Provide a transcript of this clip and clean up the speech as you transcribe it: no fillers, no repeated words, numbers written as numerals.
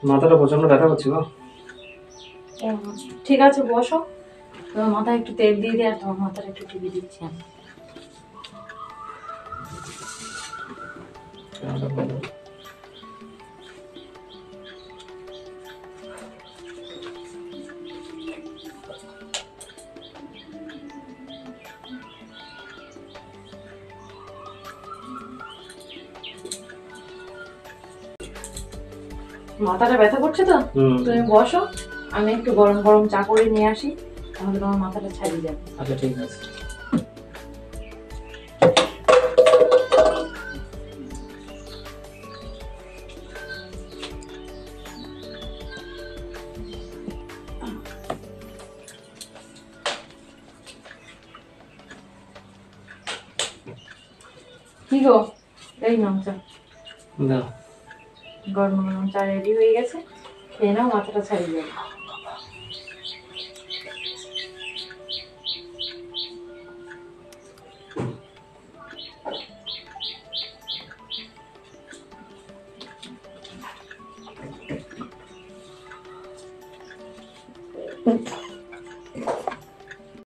মাথাটা প্রচন্ড ব্যথা করছে গো। ঠিক আছে বসো, তোমার মাথায় একটু তেল দিয়ে দিয়ে আর তোমার মাথাটা একটু টিপে দিচ্ছি আমি। মাথাটা ব্যথা করছে তো, তুমি বসো, আমি একটু গরম গরম চা করে নিয়ে আসি, তাহলে তোমার মাথাটা ছাড়িয়ে যাবে। আচ্ছা ঠিক আছে। কি গো, এই নাও চা। না গরম গরম চা রেডি হয়ে গেছে, খেয়ে নাও, মাথাটা ছাড়িয়ে যাবে।